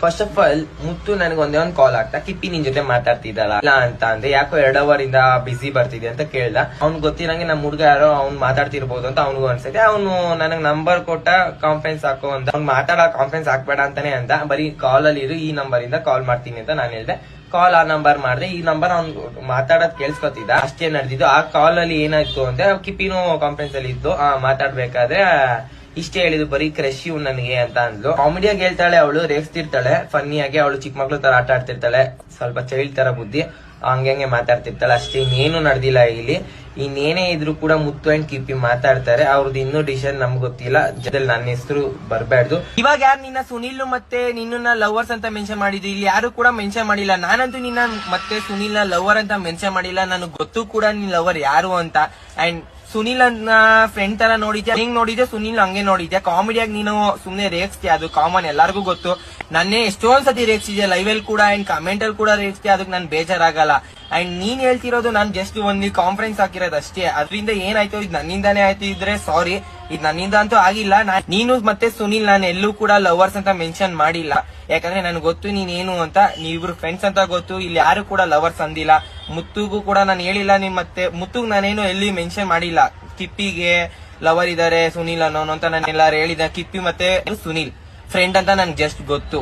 First of all ಮುತ್ತು ನನಗೆ ಒಂದೇ ಒಂದು ಕಾಲ್ ಆಗ್ತಾ ಕಿಪ್ಪಿ ನಿನ್ ಜೊತೆ ಮಾತಾಡ್ತಿದ್ದಲ್ಲ ಇಲ್ಲ ಅಂತ ಅಂದ್ರೆ ಯಾಕೋ 2 ಅವರ್ ಇಂದ ಬಿಸಿ ಬರ್ತಿದೆ ಅಂತ ಕೇಳ್ದ. ಅವ್ನ್ ಗೊತ್ತಿರಂಗೆ ನಮ್ ಹುಡ್ಗ ಯಾರೋ ಅವ್ನ್ ಮಾತಾಡ್ತಿರ್ಬೋದು ಅಂತ ಅವ್ನಿಗೂ ಅನ್ಸೈತೆ. ಅವ್ನು ನನಗ್ ನಂಬರ್ ಕೊಟ್ಟ ಕಾನ್ಫರೆನ್ಸ್ ಹಾಕೋ ಅಂತ. ಅವ್ನ್ ಮಾತಾಡೋ ಕಾನ್ಫರೆನ್ಸ್ ಹಾಕ್ಬೇಡ ಅಂತಾನೆ ಅಂತ, ಬರೀ ಕಾಲ್ ಅಲ್ಲಿ ಇರು, ಈ ನಂಬರ್ ಇಂದ ಕಾಲ್ ಮಾಡ್ತೀನಿ ಅಂತ ನಾನು ಹೇಳ್ದೆ. ಕಾಲ್ ಆ ನಂಬರ್ ಮಾಡ್ದೆ. ಈ ನಂಬರ್ ಅವ್ನ್ ಮಾತಾಡೋದ್ ಕೇಳಿಸ್ಕೊತಿದ್ದ, ಅಷ್ಟೇ ನಡೆದಿದ್ದು. ಆ ಕಾಲ್ ಅಲ್ಲಿ ಏನಾಯ್ತು ಅಂದ್ರೆ ಕಿಪ್ಪಿನೂ ಕಾನ್ಫರೆನ್ಸ್ ಅಲ್ಲಿ ಇದ್ದು ಮಾತಾಡ್ಬೇಕಾದ್ರೆ ಇಷ್ಟೇ ಹೇಳಿದ್ರು, ಬರೀ ಕ್ರಶ್ ಇವ್ ನನಗೆ ಅಂತ ಅಂದ್ಲು. ಕಾಮಿಡಿಯಾಗಿ ಹೇಳ್ತಾಳೆ, ಅವಳು ರೇಗಿಸ್ತಿರ್ತಾಳೆ, ಫನ್ನಿಯಾಗಿ. ಅವಳು ಚಿಕ್ಕ ಮಕ್ಳು ತರ ಆಟ ಆಡ್ತಿರ್ತಾಳೆ, ಸ್ವಲ್ಪ ಚೈಲ್ಡ್ ತರ ಬುದ್ಧಿ, ಹಂಗೆ ಮಾತಾಡ್ತಿರ್ತಾಳೆ ಅಷ್ಟೇ. ಇನ್ನೇನು ನಡೆದಿಲ್ಲ ಇಲ್ಲಿ. ಇನ್ನೇನೇ ಇದ್ರು ಕೂಡ ಮುತ್ತು ಅಂಡ್ ಕಿಪ್ಪಿ ಮಾತಾಡ್ತಾರೆ. ಅವ್ರದ್ದು ಇನ್ನೂ ಡಿಸಿಷನ್ ನಮ್ಗೆ ಗೊತ್ತಿಲ್ಲ. ಜೊತೆಲಿ ನನ್ನ ಹೆಸರು ಬರ್ಬಾರ್ದು. ಇವಾಗ ಯಾರು ನಿನ್ನ ಸುನಿಲ್ ಮತ್ತೆ ನಿನ್ನ ಲವರ್ಸ್ ಅಂತ ಮೆನ್ಷನ್ ಮಾಡಿದ್ರು, ಇಲ್ಲಿ ಯಾರು ಕೂಡ ಮೆನ್ಷನ್ ಮಾಡಿಲ್ಲ. ನಾನಂತೂ ನಿನ್ನ ಮತ್ತೆ ಸುನಿಲ್ ನ ಲವರ್ ಅಂತ ಮೆನ್ಷನ್ ಮಾಡಿಲ್ಲ. ನನಗೆ ಗೊತ್ತು ಕೂಡ ನಿನ್ ಲವರ್ ಯಾರು ಅಂತ. ಅಂಡ್ ಸುನಿಲ್ ಅನ್ನ ಫ್ರೆಂಡ್ ತರ ನೋಡಿದ್ಯಾ, ಹಿಂಗ್ ನೋಡಿದ್ಯಾ, ಸುನಿಲ್ ಹಂಗೆ ನೋಡಿದ್ಯಾ. ಕಾಮಿಡಿಯಾಗಿ ನೀನು ಸುಮ್ನೆ ರೇಗಿಸ್ತೀಯ, ಅದು ಕಾಮನ್, ಎಲ್ಲರಿಗೂ ಗೊತ್ತು. ನನ್ನೇ ಎಷ್ಟೊಂದ್ ಸತಿ ರೇಗಿಸಿದ್ಯಾ, ಲೈವ್ ಅಲ್ಲಿ ಕೂಡ ಅಂಡ್ ಕಮೆಂಟ್ ಅಲ್ಲಿ ಕೂಡ ರೇಗಿಸ್ತೀಯ. ಅದಕ್ಕೆ ನನ್ ಬೇಜಾರಾಗಲ್ಲ. ಅಂಡ್ ನೀನ್ ಹೇಳ್ತಿರೋದು ನಾನ್ ಜಸ್ಟ್ ಒಂದು ಕಾನ್ಫರೆನ್ಸ್ ಹಾಕಿರೋದು ಅಷ್ಟೇ. ಅದರಿಂದ ಏನಾಯ್ತು, ಇದು ನನ್ನಿಂದಾನೇ ಆಯ್ತು ಇದ್ರೆ ಸಾರಿ, ಇದು ನನ್ನಿಂದ ಅಂತೂ ಆಗಿಲ್ಲ. ನೀನು ಮತ್ತೆ ಸುನಿಲ್ ನಾನು ಎಲ್ಲೂ ಕೂಡ ಲವರ್ಸ್ ಅಂತ ಮೆನ್ಷನ್ ಮಾಡಿಲ್ಲ. ಯಾಕಂದ್ರೆ ನನ್ಗೆ ಗೊತ್ತು ನೀನೇನು ಅಂತ, ನೀವಿಬ್ರು ಫ್ರೆಂಡ್ಸ್ ಅಂತ ಗೊತ್ತು. ಇಲ್ಲಿ ಯಾರು ಕೂಡ ಲವರ್ಸ್ ಅಂದಿಲ್ಲ. ಮುತ್ತುಗೂ ಕೂಡ ನಾನು ಹೇಳಿಲ್ಲ. ನಿಮ್ ಮತ್ತೆ ಮುತ್ತುಗ್ ನಾನೇನು ಎಲ್ಲಿ ಮೆನ್ಷನ್ ಮಾಡಿಲ್ಲ. ಕಿಪ್ಪಿಗೆ ಲವರ್ ಇದಾರೆ ಸುನಿಲ್ ಅನ್ನೋನು ಅಂತ ನಾನು ಎಲ್ಲಾರು ಹೇಳಿದ. ಕಿಪ್ಪಿ ಮತ್ತೆ ಸುನಿಲ್ ಫ್ರೆಂಡ್ ಅಂತ ನನ್ಗೆ ಜಸ್ಟ್ ಗೊತ್ತು.